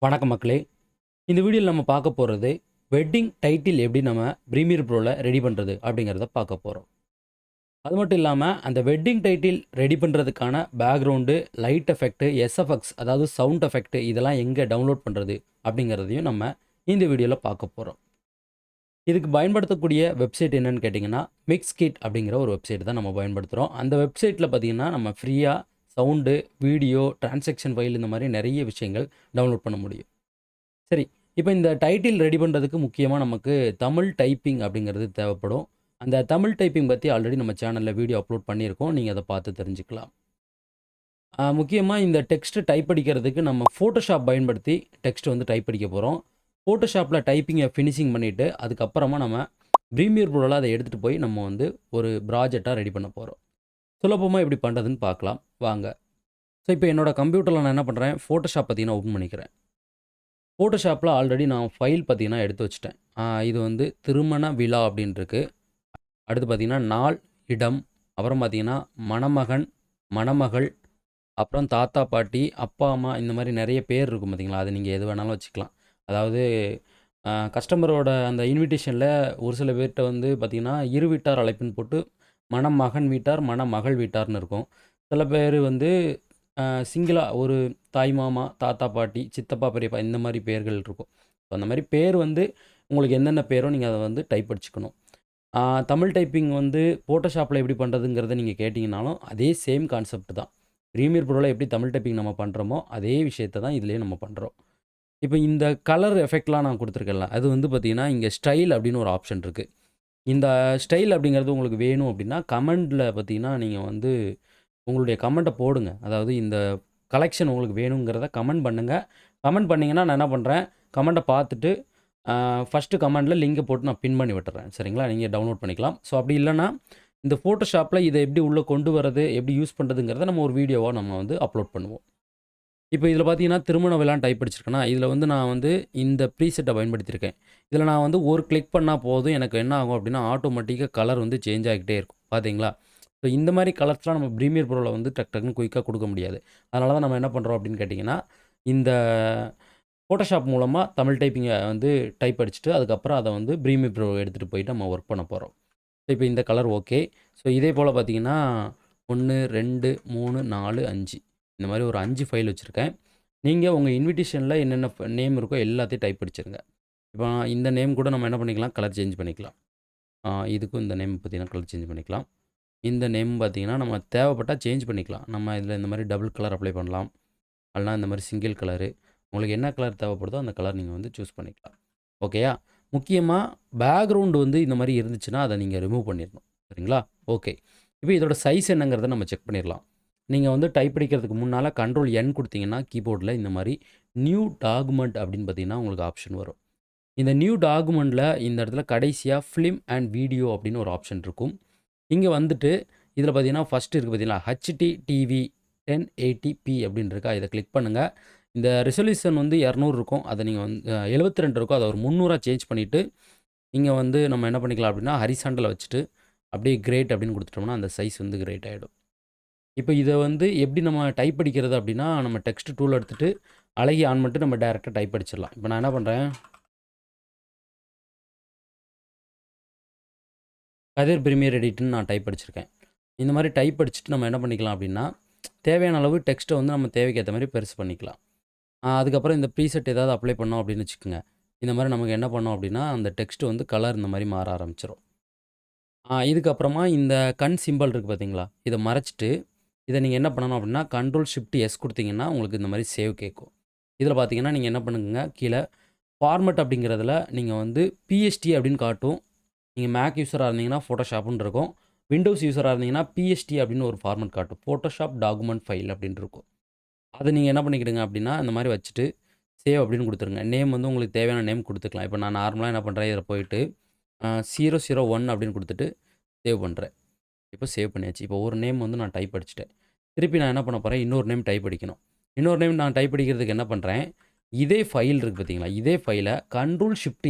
வணக்கம் மக்களே. இந்த வீடியோவில் நம்ம பார்க்க போகிறது வெட்டிங் டைட்டில் எப்படி நம்ம ப்ரீமியர் ப்ரோவில் ரெடி பண்ணுறது அப்படிங்கிறத பார்க்க போகிறோம். அது மட்டும் இல்லாமல் அந்த வெட்டிங் டைட்டில் ரெடி பண்ணுறதுக்கான பேக்ரவுண்டு, லைட் எஃபெக்ட்டு, எஸ்எஃப்எக்ஸ் அதாவது சவுண்ட் எஃபெக்ட்டு இதெல்லாம் எங்கே டவுன்லோட் பண்ணுறது அப்படிங்கிறதையும் நம்ம இந்த வீடியோவில் பார்க்க போகிறோம். இதுக்கு பயன்படுத்தக்கூடிய வெப்சைட் என்னென்னு கேட்டிங்கன்னா மிக்ஸ்கிட் அப்படிங்கிற ஒரு வெப்சைட் தான் நம்ம பயன்படுத்துகிறோம். அந்த வெப்சைட்டில் பார்த்திங்கன்னா நம்ம ஃப்ரீயாக சவுண்டு, வீடியோ, டிரான்சாக்ஷன் ஃபைல் இந்த மாதிரி நிறைய விஷயங்கள் டவுன்லோட் பண்ண முடியும். சரி, இப்போ இந்த டைட்டில் ரெடி பண்ணுறதுக்கு முக்கியமாக நமக்கு தமிழ் டைப்பிங் அப்படிங்கிறது தேவைப்படும். அந்த தமிழ் டைப்பிங் பற்றி ஆல்ரெடி நம்ம சேனலில் வீடியோ அப்லோட் பண்ணியிருக்கோம். நீங்கள் அதை பார்த்து தெரிஞ்சுக்கலாம். முக்கியமாக இந்த டெக்ஸ்ட்டு டைப் அடிக்கிறதுக்கு நம்ம ஃபோட்டோஷாப் பயன்படுத்தி டெக்ஸ்ட் வந்து டைப் அடிக்க போகிறோம். ஃபோட்டோஷாப்பில் டைப்பிங்கை ஃபினிஷிங் பண்ணிவிட்டு அதுக்கப்புறமா நம்ம ப்ரீமியர் ப்ரோவில் அதை எடுத்துகிட்டு போய் நம்ம வந்து ஒரு ப்ராஜெக்டாக ரெடி பண்ண போகிறோம். சுலபமாக எப்படி பண்ணுறதுன்னு பார்க்கலாம் வாங்க. ஸோ இப்போ என்னோடய கம்ப்யூட்டரில் நான் என்ன பண்ணுறேன், ஃபோட்டோஷாப் பார்த்தீங்கன்னா ஓப்பன் பண்ணிக்கிறேன். ஃபோட்டோஷாப்பில் ஆல்ரெடி நான் ஃபைல் பார்த்தீங்கன்னா எடுத்து வச்சுட்டேன். இது வந்து திருமண விழா அப்படின்ட்டுருக்கு. அடுத்து பார்த்தீங்கன்னா நாள், இடம், அப்புறம் பார்த்தீங்கன்னா மணமகன், மணமகள், அப்புறம் தாத்தா, பாட்டி, அப்பா, அம்மா இந்த மாதிரி நிறைய பேர் இருக்கும் பார்த்தீங்களா, அது நீங்கள் எது வேணாலும் வச்சுக்கலாம். அதாவது கஸ்டமரோட அந்த இன்விடேஷனில் ஒரு சில பேர்கிட்ட வந்து பார்த்திங்கன்னா இரு வீட்டார் அழைப்புன்னு போட்டு மணமகன் வீட்டார், மணமகள் வீட்டார்னு இருக்கும். சில பேர் வந்து சிங்கிளா ஒரு தாய் மாமா, தாத்தா பாட்டி, சித்தப்பா பெரியப்பா இந்த மாதிரி பேர்கள் இருக்கும். ஸோ அந்த மாதிரி பேர் வந்து உங்களுக்கு என்னென்ன பேரோ நீங்கள் அதை வந்து டைப் அடிச்சுக்கணும். தமிழ் டைப்பிங் வந்து ஃபோட்டோஷாப்பில் எப்படி பண்ணுறதுங்கிறத நீங்கள் கேட்டிங்கனாலும் அதே சேம் கான்செப்ட் தான். ப்ரீமியர் ப்ரோவில் எப்படி தமிழ் டைப்பிங் நம்ம பண்ணுறோமோ அதே விஷயத்தை தான் இதுலேயே நம்ம பண்ணுறோம். இப்போ இந்த கலர் எஃபெக்ட்லாம் நான் கொடுத்துருக்கேன்ல, அது வந்து பார்த்திங்கன்னா இங்கே ஸ்டைல் அப்படின்னு ஒரு ஆப்ஷன் இருக்குது. இந்த ஸ்டைல் அப்படிங்கிறது உங்களுக்கு வேணும் அப்படின்னா கமெண்டில் பார்த்திங்கன்னா நீங்கள் வந்து உங்களுடைய கமெண்ட்டை போடுங்க. அதாவது இந்த கலெக்ஷன் உங்களுக்கு வேணுங்கிறத கமெண்ட் பண்ணுங்கள். கமெண்ட் பண்ணிங்கன்னா நான் என்ன பண்ணுறேன், கமெண்ட்டை பார்த்துட்டு ஃபஸ்ட்டு கமெண்டில் லிங்கை போட்டு நான் பின் பண்ணி விட்டுறேன். சரிங்களா, நீங்கள் டவுன்லோட் பண்ணிக்கலாம். ஸோ அப்படி இல்லைன்னா இந்த ஃபோட்டோஷாப்பில் இதை எப்படி உள்ளே கொண்டு வரது, எப்படி யூஸ் பண்ணுறதுங்கிறத நம்ம ஒரு வீடியோவாக நம்ம வந்து அப்லோட் பண்ணுவோம். இப்போ இதில் பார்த்தீங்கன்னா திருமண விழான்னு டைப் அடிச்சிருக்கேன்னா, இதில் வந்து நான் வந்து இந்த ப்ரீசெட்டை பயன்படுத்தியிருக்கேன். இதில் நான் வந்து ஒரு கிளிக் பண்ணால் போதும், எனக்கு என்ன ஆகும் அப்படின்னா ஆட்டோமேட்டிக்காக கலர் வந்து சேஞ்ச் ஆகிக்கிட்டே இருக்கும். பார்த்தீங்களா? ஸோ இந்த மாதிரி கலர்ஸ்லாம் நம்ம ப்ரீமியர் ப்ரோவில் வந்து டக்குன்னு குயிக்காக கொடுக்க முடியாது. அதனால தான் நம்ம என்ன பண்ணுறோம் அப்படின்னு கேட்டிங்கன்னா, இந்த ஃபோட்டோஷாப் மூலமாக தமிழ் டைப்பிங்கை வந்து டைப் அடிச்சுட்டு அதுக்கப்புறம் அதை வந்து ப்ரீமியர் ப்ரோ எடுத்துகிட்டு போயிட்டு நம்ம ஒர்க் பண்ண போகிறோம். ஸோ இப்போ இந்த கலர் ஓகே. ஸோ இதே போல் பார்த்தீங்கன்னா 1, 2, 3, 4, 5 இந்த மாதிரி ஒரு 5 ஃபைல் வச்சுருக்கேன். நீங்கள் உங்கள் இன்விடேஷனில் என்னென்ன நேம் இருக்கோ எல்லாத்தையும் டைப் அடிச்சிருங்க. இப்போ இந்த நேம் கூட நம்ம என்ன பண்ணிக்கலாம், கலர் சேஞ்ச் பண்ணிக்கலாம். இதுக்கும் இந்த நேம் பார்த்தீங்கன்னா கலர் சேஞ்ச் பண்ணிக்கலாம். இந்த நேம் பார்த்தீங்கன்னா நம்ம தேவைப்பட்டால் சேஞ்ச் பண்ணிக்கலாம். நம்ம இதில் இந்த மாதிரி டபுள் கலர் அப்ளை பண்ணலாம். இல்லைனா இந்த மாதிரி சிங்கிள் கலரு. உங்களுக்கு என்ன கலர் தேவைப்படுதோ அந்த கலர் நீங்கள் வந்து சூஸ் பண்ணிக்கலாம். ஓகேயா? முக்கியமாக பேக்ரவுண்டு வந்து இந்த மாதிரி இருந்துச்சுன்னா அதை நீங்கள் ரிமூவ் பண்ணிடணும். சரிங்களா? ஓகே. இப்போ இதோட சைஸ் என்னங்கிறத நம்ம செக் பண்ணிடலாம். நீங்கள் வந்து டைப் அடிக்கிறதுக்கு முன்னால் கண்ட்ரோல் என் கொடுத்தீங்கன்னா கீபோர்டில் இந்த மாதிரி நியூ டாக்குமெண்ட் அப்படின்னு பார்த்தீங்கன்னா உங்களுக்கு ஆப்ஷன் வரும். இந்த நியூ டாக்குமெண்ட்டில் இந்த இடத்துல கடைசியாக ஃபிலிம் அண்ட் வீடியோ அப்படின்னு ஒரு ஆப்ஷன் இருக்கும். இங்கே வந்துட்டு இதில் பார்த்தீங்கன்னா ஃபஸ்ட்டு இருக்குது பார்த்தீங்களா, HDTV 1080p அப்படின்னு இருக்கா, இதை கிளிக் பண்ணுங்கள். இந்த ரெசல்யூஷன் வந்து 200 இருக்கும், அதை நீங்கள் வந்து 72 இருக்கும், அதை ஒரு 300 சேஞ்ச் பண்ணிவிட்டு இங்கே வந்து நம்ம என்ன பண்ணிக்கலாம் அப்படின்னா ஹரிசாண்டலில் வச்சுட்டு அப்படியே கிரேட் அப்படின்னு கொடுத்துட்டோம்னா அந்த சைஸ் வந்து கிரேட் ஆகிடும். இப்போ இதை வந்து எப்படி நம்ம டைப் அடிக்கிறது அப்படின்னா, நம்ம டெக்ஸ்ட் டூல் எடுத்துகிட்டு அழகி ஆன் பண்ணிட்டு நம்ம டேரெக்டாக டைப் அடிச்சிடலாம். இப்போ நான் என்ன பண்ணுறேன், கதிர் ப்ரீமியர் எடிட்னு நான் டைப் அடிச்சிருக்கேன். இந்த மாதிரி டைப் அடிச்சுட்டு நம்ம என்ன பண்ணிக்கலாம் அப்படின்னா, தேவையான அளவு டெக்ஸ்ட்டை வந்து நம்ம தேவைக்கு ஏற்ற மாதிரி பெருசு பண்ணிக்கலாம். அதுக்கப்புறம் இந்த ப்ரீசெட் ஏதாவது அப்ளை பண்ணோம் அப்படின்னு வச்சுக்கோங்க, இந்த மாதிரி நமக்கு என்ன பண்ணோம் அப்படின்னா அந்த டெக்ஸ்ட் வந்து கலர் இந்த மாதிரி மாற ஆரம்பிச்சிடும். இதுக்கப்புறமா இந்த கண் சிம்பிள் இருக்குது பார்த்தீங்களா, இதை மறைச்சிட்டு இதை நீங்கள் என்ன பண்ணணும் அப்படின்னா கண்ட்ரோல் ஷிஃப்ட் எஸ் கொடுத்தீங்கன்னா உங்களுக்கு இந்த மாதிரி சேவ் கேட்கும். இதில் பார்த்தீங்கன்னா நீங்கள் என்ன பண்ணுங்க, கீழே ஃபார்மட் அப்படிங்கிறதுல நீங்கள் வந்து பிஎஸ்டி அப்படின்னு காட்டும். நீங்கள் மேக் யூஸராக இருந்தீங்கன்னா ஃபோட்டோஷாப்னு இருக்கும், விண்டோஸ் யூஸராக இருந்தீங்கன்னா பிஎஸ்டி அப்படின்னு ஒரு ஃபார்மட் காட்டும், ஃபோட்டோஷாப் டாக்குமெண்ட் ஃபைல் அப்படின்னு இருக்கும். அதை நீங்கள் என்ன பண்ணிக்கிடுங்க அப்படின்னா இந்த மாதிரி வச்சுட்டு சேவ் அப்படின்னு கொடுத்துருங்க. நேம் வந்து உங்களுக்கு தேவையான நேம் கொடுத்துக்கலாம். இப்போ நான் நார்மலாக என்ன பண்ணுறேன், இதில் போயிட்டு 001 அப்படின்னு கொடுத்துட்டு சேவ் பண்ணுறேன். இப்போ சேவ் பண்ணியாச்சு. இப்போ ஒரு நேம் வந்து நான் டைப் அடிச்சிட்டேன். திருப்பி நான் என்ன பண்ண போகிறேன், இன்னொரு நேம் டைப் அடிக்கணும். இன்னொரு நேம் நான் டைப் அடிக்கிறதுக்கு என்ன பண்ணுறேன், இதே ஃபைல் இருக்குது பார்த்தீங்களா, இதே ஃபைலை கண்ட்ரோல் ஷிஃப்ட்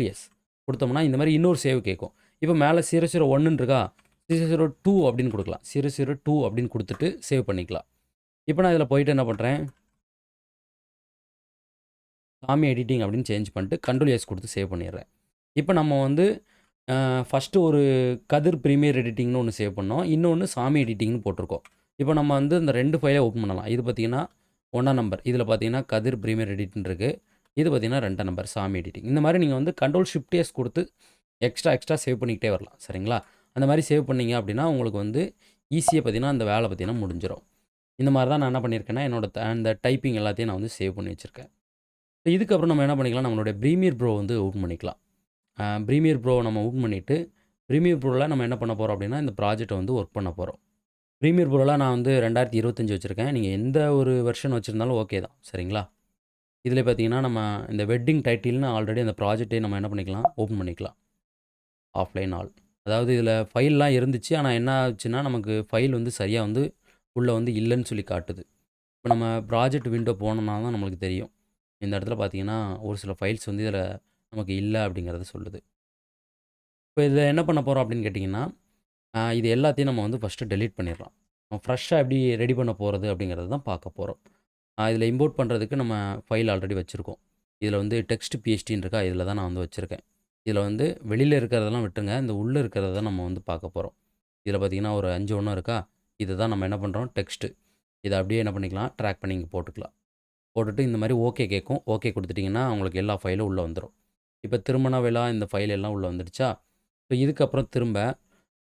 எஸ் கொடுத்தோம்னா இந்த மாதிரி இன்னொரு சேவ் கேட்கும். இப்போ மேலே 001 இருக்கா, 002 அப்படின்னு கொடுக்கலாம். 002 அப்படின்னு கொடுத்துட்டு சேவ் பண்ணிக்கலாம். இப்போ நான் இதில் போயிட்டு என்ன பண்ணுறேன், சாமி எடிட்டிங் அப்படின்னு சேஞ்ச் பண்ணிட்டு Ctrl+S கொடுத்து சேவ் பண்ணிடுறேன். இப்போ நம்ம வந்து ஃபஸ்ட்டு ஒரு கதிர் ப்ரீமியர் எடிட்டிங்னு ஒன்று சேவ் பண்ணோம். இன்னொன்று சாமி எடிட்டிங்னு போட்டிருக்கோம். இப்போ நம்ம வந்து இந்த 2 ஃபைலை ஓப்பன் பண்ணலாம். இது பார்த்தீங்கன்னா 1ஆம் நம்பர். இதில் பார்த்தீங்கன்னா கதிர் ப்ரீமியர் எடிட்னு இருக்குது. இது பார்த்தீங்கன்னா 2ஆம் நம்பர் சாமி எடிட்டிங். இந்த மாதிரி நீங்கள் வந்து Ctrl+Shift+S கொடுத்து எக்ஸ்ட்ரா சேவ் பண்ணிக்கிட்டே வரலாம். சரிங்களா? அந்த மாதிரி சேவ் பண்ணீங்க அப்படின்னா உங்களுக்கு வந்து ஈஸியாக பார்த்தீங்கன்னா அந்த வேலை பார்த்தீங்கன்னா முடிஞ்சிடும். இந்த மாதிரி தான் நான் என்ன பண்ணியிருக்கேன்னா என்னோட அந்த டைப்பிங் எல்லாத்தையும் நான் வந்து சேவ் பண்ணி வச்சுருக்கேன். இதுக்கப்புறம் நம்ம என்ன பண்ணிக்கலாம், நம்மளுடைய ப்ரீமியர் ப்ரோ வந்து ஓப்பன் பண்ணிக்கலாம். ப்ரீமியர் ப்ரோ நம்ம ஓப்பன் பண்ணிவிட்டு ப்ரீமியர் ப்ரோவில் நம்ம என்ன பண்ண போகிறோம் அப்படின்னா இந்த ப்ராஜெக்ட்டை வந்து ஒர்க் பண்ண போகிறோம். ப்ரீமியர் ப்ரோவில் நான் வந்து 2025 வச்சுருக்கேன். நீங்கள் எந்த ஒரு வெர்ஷன் வச்சுருந்தாலும் ஓகே தான். சரிங்களா? இதில் பார்த்தீங்கன்னா நம்ம இந்த வெட்டிங் டைட்டில்னு ஆல்ரெடி அந்த ப்ராஜெக்ட்டை நம்ம என்ன பண்ணிக்கலாம், ஓப்பன் பண்ணிக்கலாம். Offline all. அதாவது இதில் ஃபைல்லாம் இருந்துச்சு. ஆனால் என்ன ஆச்சுன்னா நமக்கு ஃபைல் வந்து சரியாக வந்து உள்ளே வந்து இல்லைன்னு சொல்லி காட்டுது. இப்போ நம்ம ப்ராஜெக்ட் விண்டோ போனோம்னா தான் நம்மளுக்கு தெரியும். இந்த இடத்துல பார்த்தீங்கன்னா ஒரு சில ஃபைல்ஸ் வந்து இதில் நமக்கு இல்லை அப்படிங்கிறத சொல்லுது. இப்போ இதில் என்ன பண்ண போகிறோம் அப்படின்னு கேட்டிங்கன்னா, இது எல்லாத்தையும் நம்ம வந்து ஃபஸ்ட்டு டெலீட் பண்ணிடலாம். நம்ம ஃப்ரெஷ்ஷாக எப்படி ரெடி பண்ண போகிறது அப்படிங்கிறது தான் பார்க்க போகிறோம். இதில் இம்போர்ட் பண்ணுறதுக்கு நம்ம ஃபைல் ஆல்ரெடி வச்சுருக்கோம். இதில் வந்து டெக்ஸ்ட் பிஎஸ்டின்னு இருக்கா, இதில் தான் நான் வந்து வச்சுருக்கேன். இதில் வந்து வெளியில் இருக்கிறதெல்லாம் விட்டுருங்க, இந்த உள்ளே இருக்கிறத தான் நம்ம வந்து பார்க்க போகிறோம். இதில் பார்த்தீங்கன்னா ஒரு 5 ஒன்று இருக்கா, இதை தான் நம்ம என்ன பண்ணுறோம், டெக்ஸ்ட்டு. இதை அப்படியே என்ன பண்ணிக்கலாம், ட்ராக் பண்ணி இங்கே போட்டுக்கலாம். போட்டுட்டு இந்த மாதிரி ஓகே கேட்கும். ஓகே கொடுத்துட்டிங்கன்னா உங்களுக்கு எல்லா ஃபைலும் உள்ளே வந்துடும். இப்போ திருமண விழா இந்த ஃபைல் எல்லாம் உள்ளே வந்துடுச்சா. ஸோ இதுக்கப்புறம் திரும்ப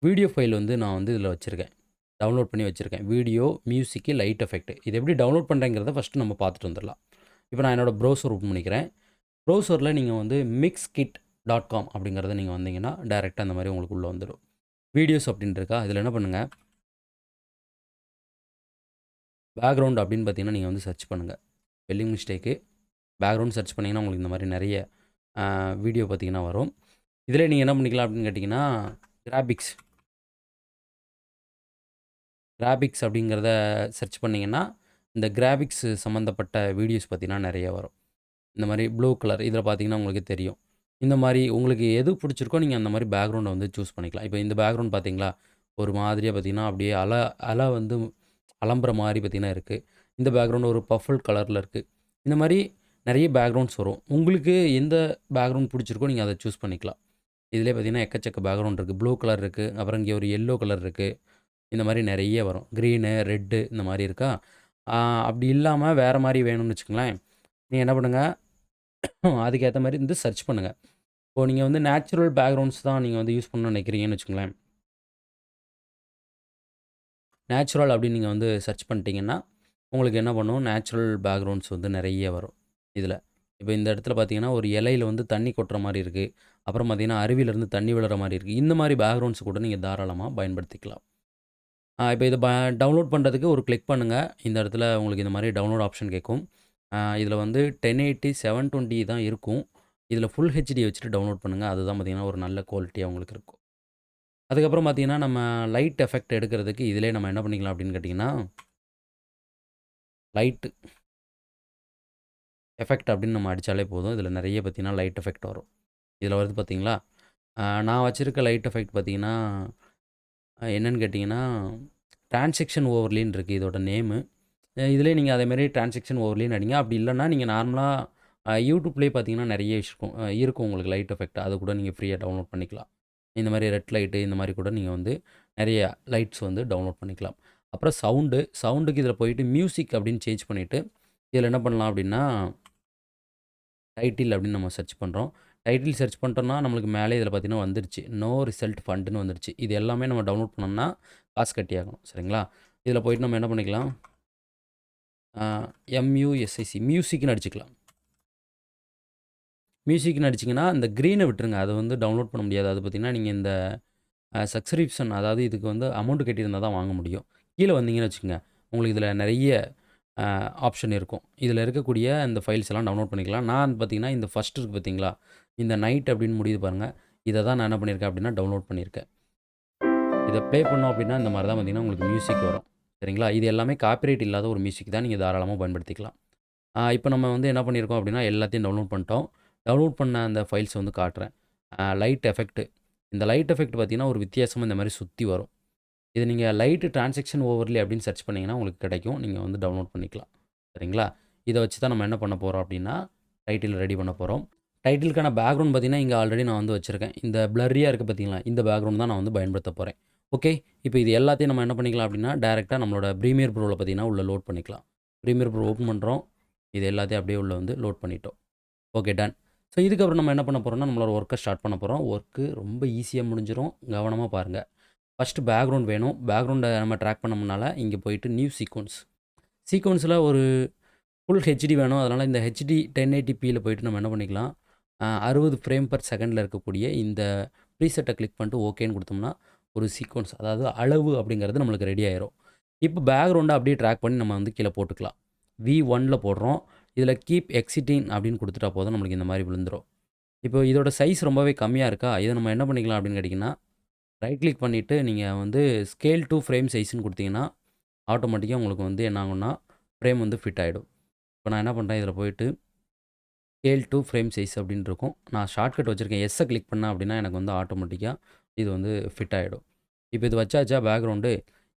வீடியோ ஃபைல் வந்து நான் வந்து இதில் வச்சுருக்கேன். டவுன்லோட் பண்ணி வச்சுருக்கேன். வீடியோ, மியூசிக்கு, லைட் எஃபெக்ட். இது எப்படி டவுன்லோட் பண்ணுறேங்கிறத ஃபஸ்ட்டு நம்ம பார்த்துட்டு வந்துடலாம். இப்போ நான் என்னோடய ப்ரௌசர் ஓப்பன் பண்ணிக்கிறேன். ப்ரௌசரில் நீங்கள் வந்து mixkit.com அப்படிங்கிறத நீங்கள் வந்தீங்கன்னா டைரெக்டாக அந்த மாதிரி உங்களுக்கு உள்ளே வந்துடும். வீடியோஸ் அப்படின்னு இருக்கா, இதில் என்ன பண்ணுங்கள், பேக்ரவுண்ட் அப்படின்னு பார்த்தீங்கன்னா நீங்கள் வந்து சர்ச் பண்ணுங்கள். ஸ்பெல்லிங் மிஸ்டேக்கு பேக்ரவுண்ட் சர்ச் பண்ணிங்கன்னா உங்களுக்கு இந்த மாதிரி நிறைய வீடியோ பார்த்தீங்கன்னா வரும். இதில் நீங்கள் என்ன பண்ணிக்கலாம் அப்படின்னு கேட்டிங்கன்னா கிராபிக்ஸ் அப்படிங்கிறத சர்ச் பண்ணிங்கன்னா இந்த கிராபிக்ஸ் சம்மந்தப்பட்ட வீடியோஸ் பார்த்தீங்கன்னா நிறைய வரும். இந்த மாதிரி ப்ளூ கலர் இதில் பார்த்தீங்கன்னா உங்களுக்கு தெரியும். இந்த மாதிரி உங்களுக்கு எது பிடிச்சிருக்கோ நீங்கள் அந்த மாதிரி பேக்ரவுண்டை வந்து சூஸ் பண்ணிக்கலாம். இப்போ இந்த பேக்ரவுண்ட் பார்த்தீங்களா, ஒரு மாதிரியாக பார்த்தீங்கன்னா அப்படியே அலை வந்து அலம்புற மாதிரி பார்த்தீங்கன்னா இருக்குது. இந்த பேக்ரவுண்ட் ஒரு பஃபல் கலரில் இருக்குது. இந்த மாதிரி நிறைய பேக்ரவுண்ட்ஸ் வரும். உங்களுக்கு எந்த பேக்ரவுண்ட் பிடிச்சிருக்கோ நீங்கள் அதை சூஸ் பண்ணிக்கலாம். இதிலே பார்த்தீங்கன்னா எக்கச்சக்க பேக்ரவுண்ட் இருக்குது. ப்ளூ கலர் இருக்குது, அப்புறம் இங்கே ஒரு எல்லோ கலர் இருக்குது. இந்த மாதிரி நிறைய வரும். க்ரீனு, ரெட்டு இந்த மாதிரி இருக்கா. அப்படி இல்லாமல் வேறு மாதிரி வேணும்னு வச்சுக்கோங்களேன், நீங்கள் என்ன பண்ணுங்கள், அதுக்கேற்ற மாதிரி வந்து சர்ச் பண்ணுங்கள். இப்போது நீங்கள் வந்து நேச்சுரல் பேக்ரவுண்ட்ஸ் தான் நீங்கள் வந்து யூஸ் பண்ணணும்னு நினைக்கிறீங்கன்னு வச்சுக்கோங்களேன். நேச்சுரல் அப்படின்னு நீங்கள் வந்து சர்ச் பண்ணிட்டீங்கன்னா உங்களுக்கு என்ன பண்ணும், நேச்சுரல் பேக்ரவுண்ட்ஸ் வந்து நிறைய வரும் இதில். இப்போ இந்த இடத்துல பார்த்தீங்கன்னா ஒரு இலையில வந்து தண்ணி கொட்டுற மாதிரி இருக்குது. அப்புறம் பார்த்தீங்கன்னா அருவியிலேருந்து தண்ணி விழுற மாதிரி இருக்குது. இந்த மாதிரி பேக்ரவுண்ட்ஸ் கூட நீங்கள் தாராளமாக பயன்படுத்திக்கலாம். இப்போ இதை டவுன்லோட் பண்ணுறதுக்கு ஒரு கிளிக் பண்ணுங்கள். இந்த இடத்துல உங்களுக்கு இந்த மாதிரி டவுன்லோட் ஆப்ஷன் கேட்கும். இதில் வந்து 1080 720 தான் இருக்கும். இதில் ஃபுல் ஹெச்டி வச்சுட்டு டவுன்லோட் பண்ணுங்கள். அதுதான் பார்த்தீங்கன்னா ஒரு நல்ல குவாலிட்டியாக உங்களுக்கு இருக்கும். அதுக்கப்புறம் பார்த்தீங்கன்னா நம்ம லைட் எஃபெக்ட் எடுக்கிறதுக்கு இதிலே நம்ம என்ன பண்ணிக்கலாம் அப்படின்னு கேட்டிங்கன்னா, லைட் எஃபெக்ட் அப்படின்னு நம்ம அடித்தாலே போதும். இதில் நிறைய பார்த்தீங்கன்னா லைட் எஃபெக்ட் வரும். இதில் வருது பார்த்தீங்களா, நான் வச்சுருக்க லைட் எஃபெக்ட் பார்த்தீங்கன்னா என்னென்னு கேட்டிங்கன்னா டிரான்சாக்ஷன் ஓவர்லின்னு இருக்குது இதோட நேமு. இதிலே நீங்கள் அதேமாரி டிரான்சாக்ஷன் ஓவர்லின்னு அடிங்க. அப்படி இல்லைன்னா நீங்கள் நார்மலாக யூடியூப்லேயே பார்த்தீங்கன்னா நிறைய இருக்கும் உங்களுக்கு லைட் எஃபெக்ட். அதை கூட நீங்கள் ஃப்ரீயாக டவுன்லோட் பண்ணிக்கலாம். இந்த மாதிரி ரெட் லைட்டு இந்த மாதிரி கூட நீங்கள் வந்து நிறைய லைட்ஸ் வந்து டவுன்லோட் பண்ணிக்கலாம். அப்புறம் சவுண்டுக்கு இதில் போயிட்டு மியூசிக் அப்படின்னு சேஞ்ச் பண்ணிவிட்டு இதில் என்ன பண்ணலாம் அப்படின்னா, டைட்டில் அப்படின்னு நம்ம சர்ச் பண்ணுறோம். டைட்டில் சர்ச் பண்ணிட்டோம்னா நம்மளுக்கு மேலே இதில் பார்த்தீங்கன்னா வந்துருச்சு, நோ ரிசல்ட் ஃபண்டுன்னு வந்துருச்சு. இது எல்லாமே நம்ம டவுன்லோட் பண்ணோம்னா காசு கட்டி ஆகணும். சரிங்களா? இதில் போயிட்டு நம்ம என்ன பண்ணிக்கலாம், MUSIC மியூசிக்னு அடிச்சுக்கலாம். மியூசிக்னு அடிச்சிங்கன்னா இந்த க்ரீனை விட்டுருங்க. அதை வந்து டவுன்லோட் பண்ண முடியாது. அது பார்த்திங்கன்னா நீங்கள் இந்த சப்ஸ்கிரிப்ஷன் அதாவது இதுக்கு வந்து அமௌண்ட் கட்டியிருந்தால் தான் வாங்க முடியும். கீழே வந்தீங்கன்னு வச்சுக்கோங்க, உங்களுக்கு இதில் நிறைய ஆப்ஷன் இருக்கும். இதில் இருக்கக்கூடிய இந்த ஃபைல்ஸ் எல்லாம் டவுன்லோட் பண்ணிக்கலாம். நான் பார்த்திங்கன்னா இந்த ஃபஸ்ட் இருக்குது பார்த்தீங்களா, இந்த நைட் அப்படின்னு முடியுது பாருங்கள், இதை தான் நான் என்ன பண்ணியிருக்கேன் அப்படின்னா டவுன்லோட் பண்ணியிருக்கேன். இதை ப்ளே பண்ணோம் அப்படின்னா இந்த மாதிரி தான் பார்த்திங்கன்னா உங்களுக்கு மியூசிக் வரும். சரிங்களா? இது எல்லாமே காப்பிரைட் இல்லாத ஒரு மியூசிக் தான், நீங்கள் தாராளமாக பயன்படுத்திக்கலாம். இப்போ நம்ம வந்து என்ன பண்ணியிருக்கோம் அப்படின்னா எல்லாத்தையும் டவுன்லோட் பண்ணிட்டோம். டவுன்லோட் பண்ண அந்த ஃபைல்ஸ் வந்து காட்டுறேன். Light effect. இந்த லைட் எஃபெக்ட் பார்த்தீங்கன்னா ஒரு வித்தியாசமாக இந்த மாதிரி சுற்றி வரும். இது நீங்கள் லைட்டு டிரான்சாக்ஷன் ஓவர்லே அப்படின்னு சர்ச் பண்ணிங்கன்னா உங்களுக்கு கிடைக்கும். நீங்கள் வந்து டவுன்லோட் பண்ணிக்கலாம். சரிங்களா? இதை வச்சு தான் நம்ம என்ன பண்ண போகிறோம் அப்படின்னா டைட்டில் ரெடி பண்ண போகிறோம். டைட்டிலுக்கான பேக்ரவுண்ட் பார்த்தீங்கன்னா, இங்கே ஆல்ரெடி நான் வந்து வச்சுருக்கேன். இந்த பிளர்ரியாக இருக்குது பார்த்தீங்களா, இந்த பேக்ரவுண்ட் தான் நான் வந்து பயன்படுத்த போகிறேன். ஓகே, இப்போ இது எல்லாத்தையும் நம்ம என்ன பண்ணிக்கலாம் அப்படின்னா, டேரெக்டாக நம்மளோட ப்ரீமியர் ப்ரோவில் பார்த்தீங்கன்னா உள்ள லோட் பண்ணிக்கலாம். ப்ரீமியர் ப்ரோ ஓப்பன் பண்ணுறோம். இது எல்லாத்தையும் அப்படியே உள்ள வந்து லோட் பண்ணிட்டோம். Okay, ton. ஸோ இதுக்கப்புறம் நம்ம என்ன பண்ண போகிறோம்னா, நம்மளோட ஒர்க்கை ஸ்டார்ட் பண்ண போகிறோம். ஒர்க்கு ரொம்ப ஈஸியாக முடிஞ்சிடும். கவனமாக பாருங்கள். ஃபஸ்ட்டு பேக்ரவுண்ட் வேணும். பேக்ரவுண்டை நம்ம ட்ராக் பண்ணோம்னால இங்கே போயிட்டு நியூ சீக்வன்ஸில் ஒரு ஃபுல் ஹெச்டி வேணும். அதனால் இந்த ஹெச்டி 1080pயில் போயிட்டு நம்ம என்ன பண்ணிக்கலாம், 60 ஃப்ரேம் பர் செகண்டில் இருக்கக்கூடிய இந்த ப்ரீசெட்டை கிளிக் பண்ணிட்டு ஓகேன்னு கொடுத்தோம்னா ஒரு சீக்வன்ஸ், அதாவது அளவு அப்படிங்கிறது நம்மளுக்கு ரெடி ஆயிரும். இப்போ பேக்ரவுண்டை அப்படியே ட்ராக் பண்ணி நம்ம வந்து கீழே போட்டுக்கலாம். V1ல் போடுறோம். இதில் கீப் எக்ஸிட்டிங் அப்படின்னு கொடுத்துட்டா போதும், நம்மளுக்கு இந்த மாதிரி விழுந்துடும். இப்போ இதோட சைஸ் ரொம்பவே கம்மியாக இருக்கா, இதை நம்ம என்ன பண்ணிக்கலாம் அப்படின்னு கேட்டிங்கன்னா, ரைட் கிளிக் பண்ணிவிட்டு நீங்கள் வந்து ஸ்கேல் டு ஃப்ரேம் சைஸ்ன்னு கொடுத்தீங்கன்னா ஆட்டோமேட்டிக்காக உங்களுக்கு வந்து என்ன ஆகும்னா ஃப்ரேம் வந்து ஃபிட் ஆகிடும். இப்போ நான் என்ன பண்ணுறேன், இதில் போயிட்டு ஸ்கேல் டு ஃப்ரேம் சைஸ் அப்படின்னு இருக்கும். நான் ஷார்ட்கட் வச்சுருக்கேன். எஸ்ஸை கிளிக் பண்ணேன் அப்படின்னா எனக்கு வந்து ஆட்டோமேட்டிக்காக இது வந்து ஃபிட் ஆகிடும். இப்போ இது வச்சாச்சா பேக்ரவுண்டு.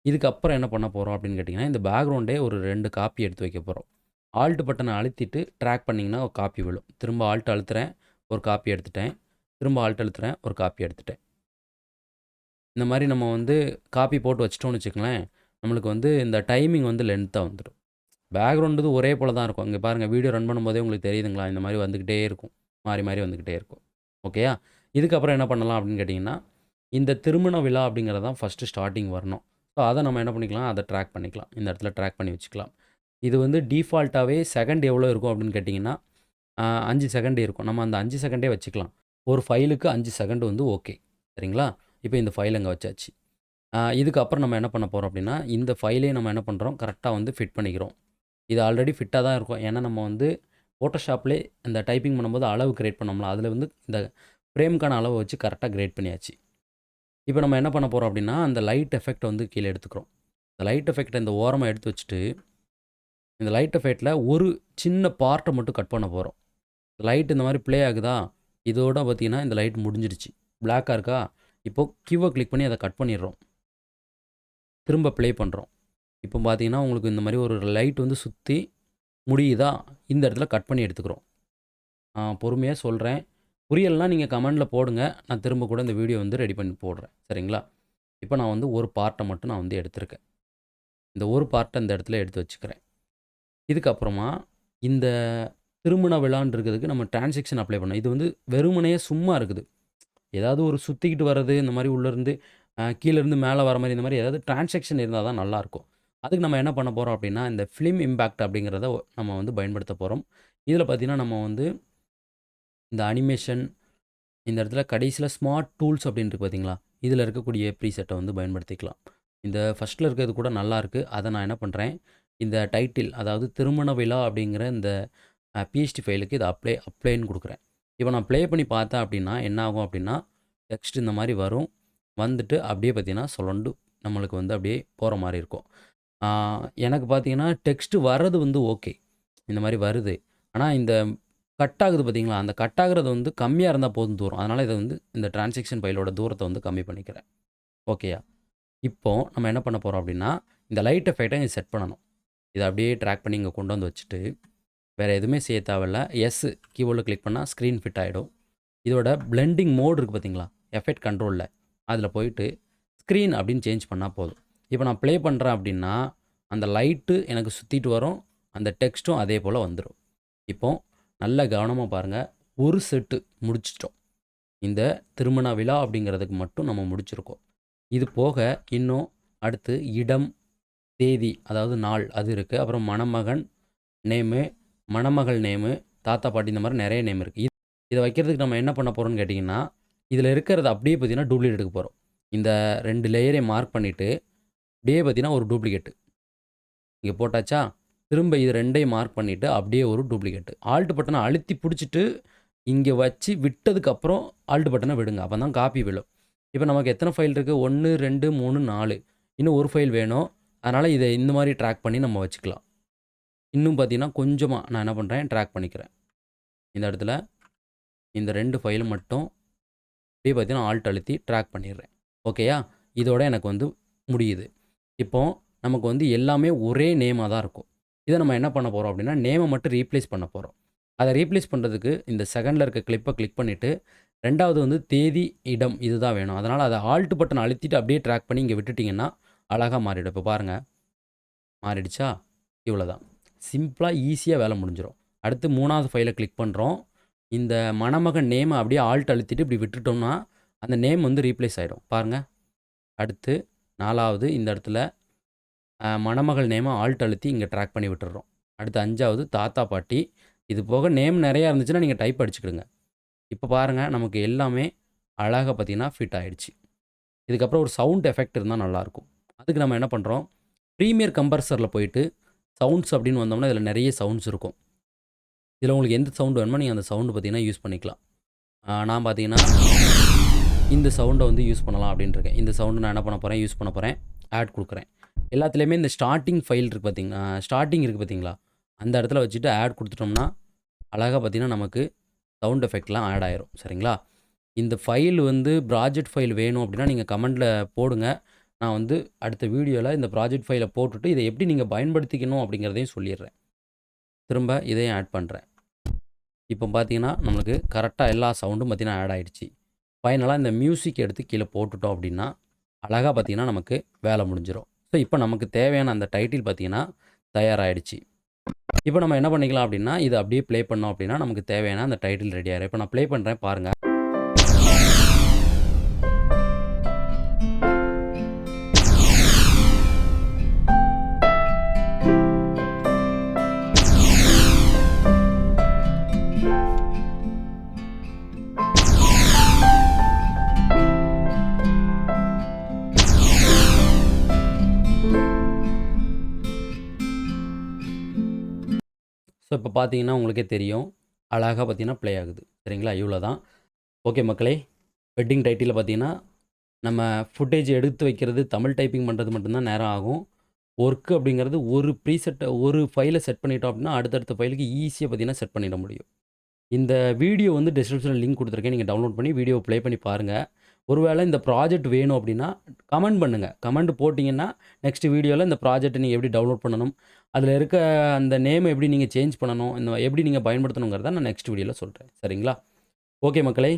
இதுக்கப்புறம் என்ன பண்ண போகிறோம் அப்படின்னு கேட்டிங்கன்னா, இந்த பேக்ரவுண்டே ஒரு 2 காப்பி எடுத்து வைக்க போகிறோம். ஆல்ட் பட்டனை அழுத்திட்டு ட்ராக் பண்ணிங்கன்னா ஒரு காப்பி விழும். திரும்ப ஆல்ட் அழுத்துறேன், ஒரு காப்பி எடுத்துட்டேன். திரும்ப ஆல்ட் அழுத்துறேன், ஒரு காப்பி எடுத்துட்டேன். இந்த மாதிரி நம்ம வந்து காப்பி போட்டு வச்சிட்டோம்னு வச்சுக்கங்களேன், நம்மளுக்கு வந்து இந்த டைமிங் வந்து லென்த்தாக வந்துடும். பேக்ரவுண்டு ஒரே போல தான் இருக்கும். இங்கே பாருங்கள், வீடியோ ரன் பண்ணும்போதே உங்களுக்கு தெரியுதுங்களா, இந்த மாதிரி வந்துக்கிட்டே இருக்கும். மாறி மாறி வந்துக்கிட்டே இருக்கும். ஓகேயா? இதுக்கப்புறம் என்ன பண்ணலாம் அப்படின்னு கேட்டிங்கன்னா, இந்த திருமண விழா அப்படிங்கிறது தான் ஃபஸ்ட்டு ஸ்டார்டிங் வரணும். ஸோ அதை நம்ம என்ன பண்ணிக்கலாம், அதை ட்ராக் பண்ணிக்கலாம். இந்த இடத்துல ட்ராக் பண்ணி வச்சுக்கலாம். இது வந்து டிஃபால்ட்டாகவே செகண்ட் எவ்வளோ இருக்கும் அப்படின்னு கேட்டிங்கன்னா, 5 செகண்ட் இருக்கும். நம்ம அந்த 5 செகண்டே வச்சுக்கலாம். ஒரு ஃபைலுக்கு 5 செகண்ட் வந்து ஓகே. சரிங்களா? இப்போ இந்த ஃபைல் அங்கே வச்சாச்சு. இதுக்கப்புறம் நம்ம என்ன பண்ண போகிறோம் அப்படின்னா, இந்த ஃபைலே நம்ம என்ன பண்ணுறோம், கரெக்டாக வந்து ஃபிட் பண்ணிக்கிறோம். இது ஆல்ரெடி ஃபிட்டாக தான் இருக்கும். ஏன்னா நம்ம வந்து ஃபோட்டோஷாப்லேயே இந்த டைப்பிங் பண்ணும்போது அளவு கிரியேட் பண்ணோம்ல, அதில் வந்து இந்த ஃப்ரேமுக்கான அளவை வச்சு கரெக்டாக கிரியேட் பண்ணியாச்சு. இப்போ நம்ம என்ன பண்ண போகிறோம் அப்படின்னா, அந்த லைட் எஃபெக்ட்டை வந்து கீழே எடுத்துக்கிறோம். இந்த லைட் எஃபெக்ட்டை இந்த ஓரமாக எடுத்து வச்சுட்டு, இந்த லைட் எஃபெக்ட்டில் ஒரு சின்ன பார்ட்டை மட்டும் கட் பண்ண போகிறோம். லைட் இந்த மாதிரி ப்ளே ஆகுதா, இதோட பார்த்தீங்கன்னா இந்த லைட் முடிஞ்சிடுச்சு. பிளாக்காக இருக்கா, இப்போது கியூவை கிளிக் பண்ணி அதை கட் பண்ணிடுறோம். திரும்ப ப்ளே பண்ணுறோம். இப்போ பார்த்தீங்கன்னா உங்களுக்கு இந்த மாதிரி ஒரு லைட் வந்து சுற்றி முடியுதா, இந்த இடத்துல கட் பண்ணி எடுத்துக்கிறோம். பொறுமையாக சொல்கிறேன். புரியலைன்னா நீங்கள் கமெண்டில் போடுங்க. நான் திரும்ப கூட இந்த வீடியோ வந்து ரெடி பண்ணி போடுறேன். சரிங்களா? இப்போ நான் வந்து ஒரு பார்ட்டை மட்டும் நான் வந்து எடுத்திருக்கேன். இந்த ஒரு பார்ட்டை இந்த இடத்துல எடுத்து வச்சுக்கிறேன். இதுக்கப்புறமா இந்த திருமண விழான்னு இருக்கிறதுக்கு நம்ம டிரான்சாக்ஷன் அப்ளை பண்ணோம். இது வந்து வெறுமனையே சும்மா இருக்குது. ஏதாவது ஒரு சுற்றிக்கிட்டு வர்றது, இந்த மாதிரி உள்ளேருந்து கீழேருந்து மேலே வர மாதிரி, இந்த மாதிரி ஏதாவது டிரான்சாக்ஷன் இருந்தால் தான் நல்லாயிருக்கும். அதுக்கு நம்ம என்ன பண்ண போகிறோம் அப்படின்னா, இந்த ஃபிலிம் இம்பேக்ட் அப்படிங்கிறத நம்ம வந்து பயன்படுத்த போகிறோம். இதில் பார்த்தீங்கன்னா நம்ம வந்து இந்த அனிமேஷன், இந்த இடத்துல கடைசியில் ஸ்மார்ட் டூல்ஸ் அப்படின்னு இருக்கு பார்த்தீங்களா, இதில் இருக்கக்கூடிய ப்ரீசெட்டை வந்து பயன்படுத்திக்கலாம். இந்த ஃபஸ்ட்டில் இருக்கிறது கூட நல்லாயிருக்கு. அதை நான் என்ன பண்ணுறேன், இந்த டைட்டில், அதாவது திருமண விழா அப்படிங்கிற இந்த பிஎஸ்டி ஃபைலுக்கு இதை அப்ளைன்னு கொடுக்குறேன். இப்போ நான் ப்ளே பண்ணி பார்த்தேன் அப்படின்னா என்ன ஆகும் அப்படின்னா, டெக்ஸ்ட் இந்த மாதிரி வரும். வந்துட்டு அப்படியே பார்த்தீங்கன்னா சொலண்டு நம்மளுக்கு வந்து அப்படியே போகிற மாதிரி இருக்கும். எனக்கு பார்த்தீங்கன்னா டெக்ஸ்ட்டு வர்றது வந்து ஓகே, இந்த மாதிரி வருது. ஆனால் இந்த கட் ஆகுது பார்த்தீங்களா, அந்த கட் ஆகுறது வந்து கம்மியாக இருந்தால் போதும் தூரம். அதனால் இதை வந்து இந்த டிரான்சாக்ஷன் ஃபைலோட தூரத்தை வந்து கம்மி பண்ணிக்கிறேன். ஓகேயா? இப்போது நம்ம என்ன பண்ண போகிறோம் அப்படின்னா, இந்த லைட் எஃபெக்ட்டை இங்கே செட் பண்ணணும். இதை அப்படியே ட்ராக் பண்ணி இங்கே கொண்டு வந்து வச்சுட்டு, வேறு எதுவுமே செய்ய தேவையில்ல. எஸ் கீபோர்டில் கிளிக் பண்ணால் ஸ்க்ரீன் ஃபிட் ஆகிடும். இதோட பிளெண்டிங் மோட் இருக்குது பார்த்தீங்களா, எஃபெக்ட் கண்ட்ரோலில், அதில் போயிட்டு ஸ்க்ரீன் அப்படின்னு சேஞ்ச் பண்ணால் போதும். இப்போ நான் ப்ளே பண்ணுறேன் அப்படின்னா, அந்த லைட்டு எனக்கு சுற்றிட்டு வரும், அந்த டெக்ஸ்ட்டும் அதே போல் வந்துடும். இப்போது நல்ல கவனமாக பாருங்கள், ஒரு செட்டு முடிச்சிட்டோம். இந்த திருமண விழா அப்படிங்கிறதுக்கு மட்டும் நம்ம முடிச்சிருக்கோம். இது போக இன்னும் அடுத்து இடம், தேதி, அதாவது நாள் அது இருக்குது. அப்புறம் மணமகன் நேமு, மணமகள் நேமு, தாத்தா பாட்டி, இந்த மாதிரி நிறைய நேம் இருக்குது. இதை வைக்கிறதுக்கு நம்ம என்ன பண்ண போகிறோம்னு கேட்டிங்கன்னா, இதில் இருக்கிறத அப்படியே பார்த்தீங்கன்னா டூப்ளிகேட் எடுக்க போகிறோம். இந்த 2 லேயரை மார்க் பண்ணிவிட்டு அப்படியே பார்த்தீங்கன்னா ஒரு டூப்ளிகேட்டு இங்கே போட்டாச்சா, திரும்ப இது 2ஐயும் மார்க் பண்ணிவிட்டு அப்படியே ஒரு டூப்ளிகேட்டு. ஆல்ட் பட்டனை அழுத்தி பிடிச்சிட்டு இங்கே வச்சு விட்டதுக்கப்புறம் ஆல்ட் பட்டனை விடுங்க. அப்போ தான் காப்பி விழும். இப்போ நமக்கு எத்தனை ஃபைல் இருக்குது, 1 2 3 4, இன்னும் ஒரு ஃபைல் வேணும். அதனால் இதை இந்த மாதிரி ட்ராக் பண்ணி நம்ம வச்சுக்கலாம். இன்னும் பார்த்தீங்கன்னா கொஞ்சமாக நான் என்ன பண்ணுறேன், ட்ராக் பண்ணிக்கிறேன். இந்த இடத்துல இந்த 2 ஃபைலும் மட்டும் அப்படியே பார்த்தீங்கன்னா ஆல்ட் அழுத்தி ட்ராக் பண்ணிடுறேன். ஓகேயா? இதோட எனக்கு வந்து முடியுது. இப்போது நமக்கு வந்து எல்லாமே ஒரே நேமாக தான் இருக்கும். இதை நம்ம என்ன பண்ண போகிறோம் அப்படின்னா, நேமை மட்டும் ரீப்ளேஸ் பண்ண போகிறோம். அதை ரீப்ளேஸ் பண்ணுறதுக்கு இந்த செகண்டில் இருக்க கிளிப்பை கிளிக் பண்ணிவிட்டு, 2வது வந்து தேதி, இடம் இதுதான் வேணும். அதனால் அதை ஆல்ட் பட்டன் அழுத்திட்டு அப்படியே ட்ராக் பண்ணி இங்கே விட்டுட்டிங்கன்னா அழகாக மாறிடும். இப்போ பாருங்கள், மாறிடுச்சா? இவ்வளோதான். சிம்பிளாக ஈஸியாக வேலை முடிஞ்சிடும். அடுத்து 3வது ஃபைலை கிளிக் பண்ணுறோம். இந்த மணமகன் நேமை அப்படியே ஆல்ட் அழுத்திட்டு இப்படி விட்டுட்டோம்னா அந்த நேம் வந்து ரீப்ளேஸ் ஆகிடும். பாருங்கள். அடுத்து 4வது இந்த இடத்துல மணமகள் நேமை ஆல்ட் அழுத்தி இங்கே ட்ராக் பண்ணி விட்டுடுறோம். அடுத்து 5வது தாத்தா பாட்டி. இது போக நேம் நிறையா இருந்துச்சுன்னா நீங்கள் டைப் அடிச்சுக்கிடுங்க. இப்போ பாருங்கள், நமக்கு எல்லாமே அழகாக பார்த்தீங்கன்னா ஃபிட் ஆகிடுச்சு. இதுக்கப்புறம் ஒரு சவுண்ட் எஃபெக்ட் இருந்தால் நல்லாயிருக்கும். அதுக்கு நம்ம என்ன பண்ணுறோம், ப்ரீமியர் கம்ப்ரஸரில் போயிட்டு சவுண்ட்ஸ் அப்படின்னு வந்தோம்னா இதில் நிறைய சவுண்ட்ஸ் இருக்கும். இதில் உங்களுக்கு எந்த சவுண்டு வேணுமோ நீங்கள் அந்த சவுண்டு பார்த்தீங்கன்னா யூஸ் பண்ணிக்கலாம். நான் பார்த்தீங்கன்னா இந்த சவுண்டை வந்து யூஸ் பண்ணலாம் அப்படின்னு இருக்கேன். இந்த சவுண்டு நான் என்ன பண்ண போகிறேன், யூஸ் பண்ண போகிறேன். ஆட் கொடுக்குறேன். எல்லாத்துலேயுமே இந்த ஸ்டார்டிங் ஃபைல் இருக்குது பார்த்தீங்கன்னா, ஸ்டார்டிங் இருக்குது பார்த்தீங்களா, அந்த இடத்துல வச்சுட்டு ஆட் கொடுத்துட்டோம்னா அழகாக பார்த்தீங்கன்னா நமக்கு சவுண்ட் எஃபெக்ட்லாம் ஆட் ஆயிரும். சரிங்களா? இந்த ஃபைல் வந்து ப்ராஜெக்ட் ஃபைல் வேணும் அப்படின்னா நீங்கள் கமெண்டில் போடுங்க. நான் வந்து அடுத்த வீடியோவில் இந்த ப்ராஜெக்ட் ஃபைலை போட்டுட்டு இதை எப்படி நீங்கள் பயன்படுத்திக்கணும் அப்படிங்கிறதையும் சொல்லிடுறேன். திரும்ப இதையும் ஆட் பண்ணுறேன். இப்போ பார்த்தீங்கன்னா நம்மளுக்கு கரெக்டாக எல்லா சவுண்டும் பார்த்தீங்கன்னா ஆட் ஆகிடுச்சு. ஃபைனலாக இந்த மியூசிக் எடுத்து கீழே போட்டுட்டோம் அப்படின்னா அழகாக பார்த்தீங்கன்னா நமக்கு வேலை முடிஞ்சிடும். ஸோ இப்போ நமக்கு தேவையான அந்த டைட்டில் பார்த்தீங்கன்னா தயாராகிடுச்சு. இப்போ நம்ம என்ன பண்ணிக்கலாம் அப்படின்னா, இதை அப்படியே ப்ளே பண்ணோம் அப்படின்னா நமக்கு தேவையான அந்த டைட்டில் ரெடி ஆகிடும். இப்போ நான் ப்ளே பண்ணுறேன் பாருங்கள். ஸோ இப்போ பார்த்தீங்கன்னா உங்களுக்கே தெரியும், அழகாக பார்த்தீங்கன்னா ப்ளே ஆகுது. சரிங்களா? இவ்வளோ தான். ஓகே மக்களே, வெட்டிங் டைட்டிலில் பார்த்தீங்கன்னா நம்ம ஃபுட்டேஜ் எடுத்து வைக்கிறது, தமிழ் டைப்பிங் பண்ணுறது மட்டும்தான் நேரம் ஆகும். ஒர்க்கு அப்படிங்கிறது ஒரு ஃபைலை செட் பண்ணிட்டோம் அப்படின்னா அடுத்தடுத்த ஃபைலுக்கு ஈஸியாக பார்த்தீங்கன்னா செட் பண்ணிட முடியும். இந்த வீடியோ வந்து டிஸ்கிரிப்ஷனில் லிங்க் கொடுத்துருக்கேன். நீங்கள் டவுன்லோட் பண்ணி வீடியோவை ப்ளே பண்ணி பாருங்கள். ஒருவேளை இந்த ப்ராஜெக்ட் வேணும் அப்படின்னா கமெண்ட் பண்ணுங்கள். கமெண்ட் போட்டிங்கன்னா நெக்ஸ்ட் வீடியோவில் இந்த ப்ராஜெக்ட்டை நீங்கள் எப்படி டவுன்லோட் பண்ணணும், அதில் இருக்க அந்த நேம் எப்படி நீங்கள் சேஞ்ச் பண்ணணும், இந்த எப்படி நீங்கள் பயன்படுத்தணுங்கிறத நான் நெக்ஸ்ட் வீடியோவில் சொல்கிறேன். சரிங்களா? ஓகே மக்களே.